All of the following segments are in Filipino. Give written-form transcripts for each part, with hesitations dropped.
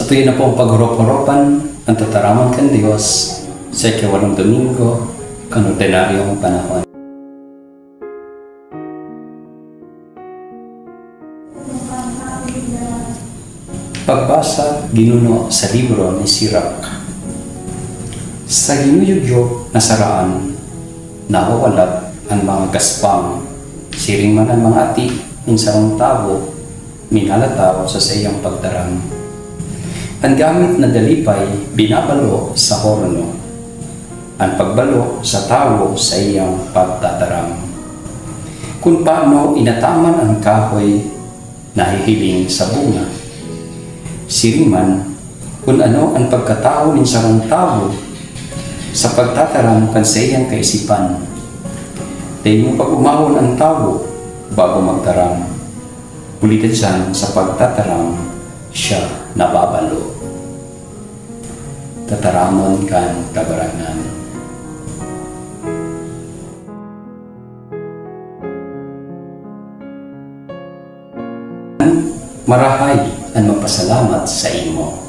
tuyo na pong paghurop-huropan ang tataraman kan Diyos sa ikawalong Domingo kan ordinaryong panahon. Pagbasa ginuno sa libro ni Sirach. Sa ginuyugyo na saraan, nawawalat ang mga gaspang, siring man ang mga ati, ng sarong tao, minalataw sa iyang pagdarang. Ang gamit na dalipay, binabalo sa horno. Ang pagbalo sa tao sa iyang pagtatarang. Kung paano inataman ang kahoy, nahihiling sa bunga. Siring man, kung ano ang pagkatao ng sarong tao, sa pagtatarang kan sa iyang kaisipan. Dahil mo pag-umahon ang tao bago magtarang. Ulitin siya sa pagtatarang siya nababalo. Tataramon kan kabarangan. Marahay ang magpasalamat sa imo.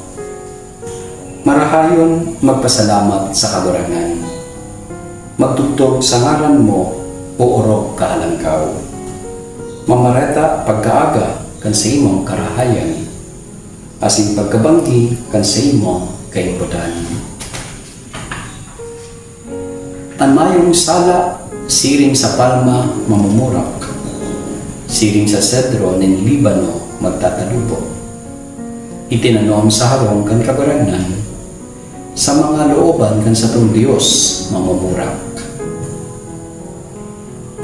Marahayon magpasalamat sa kabarangan. Magtugtog sa ngaran mo o orog kahalangkaw. Mamareta pagkaaga kan sa imong karahayan. Asing pagkabanggi kan sa imong kaimputan. Ang mayong sala, siring sa palma mamumurak. Siring sa sedro ng Libano magtatalubo. Itinanom sa harong kan kabarangan. Sa mga looban kan sa tong Diyos mamumurak.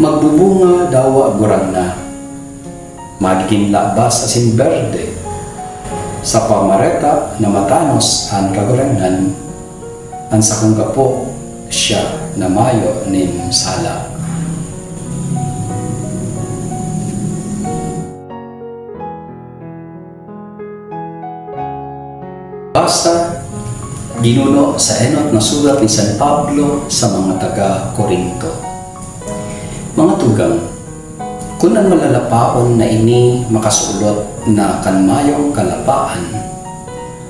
Magbubunga dawa gurang na. Magiging labas asin berde. Sa pamareta na matanos ang kabarangan. Ang sakong gapo siya na mayo nin sala. Basta ginuno sa enot na sulat ni San Pablo sa mga taga-Korinto. Mga tugang, kung ang malalapaon na ini makasulot na kanmayong kalapaan,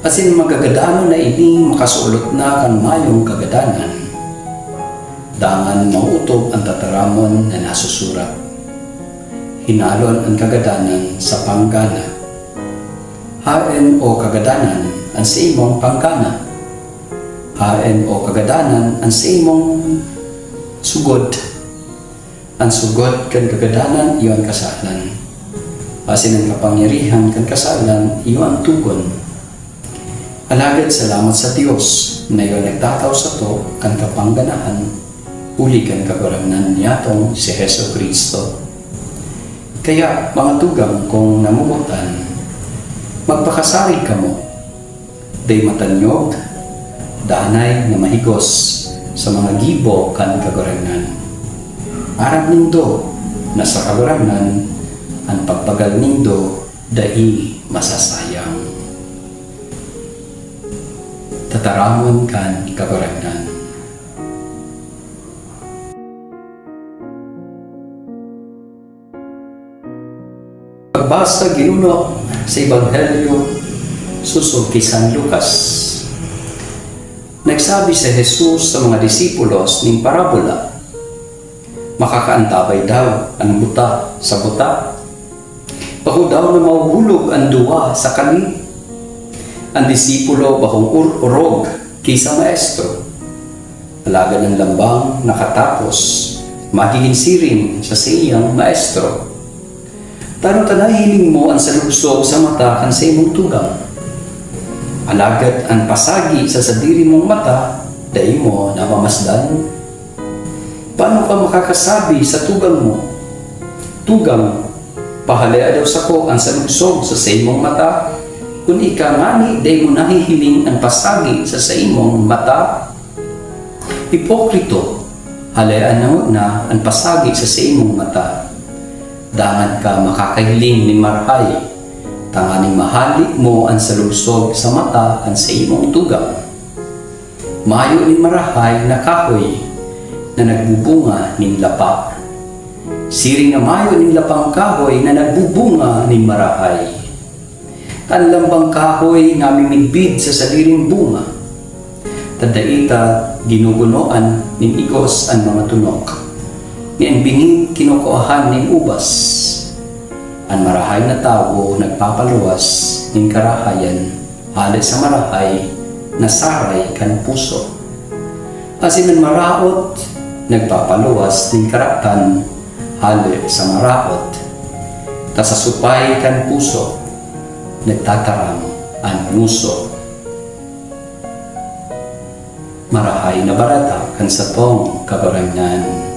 asin magagadanon na ini makasulot na kanmayong kagadanan, dangan mautob ang tataramon na nasusurat. Hinalon ang kagadanan sa panggana. Haen o kagadanan ang sa imong panggana. Haen o kagadanan ang sa imong sugod. Ang sugod kan kagadanan iyon kasalan. Asin ang kapangyarihan kan kasalan iyon tugon. Alagad salamat sa Dios na iyon nagtataw sa to kan kapangganahan uli kan kaguranan niyatong si Heso Kristo. Kaya mga tugang kung namumutan, magpakasari ka mo. Day matanyog, danay na mahigos sa mga gibo kan kaguranan. Arang nindo na sa kaguranan, ang pagpagal nindo dai masasayang. Tataramon kan kaguranan. Pagbasa ginuno sa Ebanghelyo susod kay San Lucas. Nagsabi si Jesus sa mga disipulos ng parabola, makakaantabay daw ang buta sa buta. Bago daw na mahuhulog ang duwa sa kani. Ang disipulo bahong urog kaysa maestro. Alaga ng lambang nakatapos, magiging siring sa siyang maestro. Tanahiling mo ang salugsog sa mata kan sa imong tugang. Alagad ang pasagi sa sadiri mong mata, dahil mo namamasdan. Paano ka makakasabi sa tugang mo? Tugang, pahalaya daw sa ko ang salugsog sa imong mata, kung ikangani dahil mo nahihiling ang pasagi sa imong mata. Hipokrito, halayaan na ang pasagi sa imong mata. Dangan ka makakahiling ni marhay, tanganing mahalik mo ang salugsog sa mata ang sa imong tugang. Mayo ni marahay na kahoy na nagbubunga ning lapa. Siring na mayo ning lapang kahoy na nagbubunga ning marahay. Tanlambang kahoy naming migbid sa saliring bunga. Tadaita ginugunoan ning igos ang mga tunok. Ni bingin kinukuahan ning ubas. Ang marahay na tao nagpapaluwas ning karahayan hali sa marahay na saray kan puso. Asin ang maraot nagpapaluwas ning karatan hali sa maraot. Ta sa supay kan puso nagtatarang ang muso. Marahay na barata kan satong kabarangan.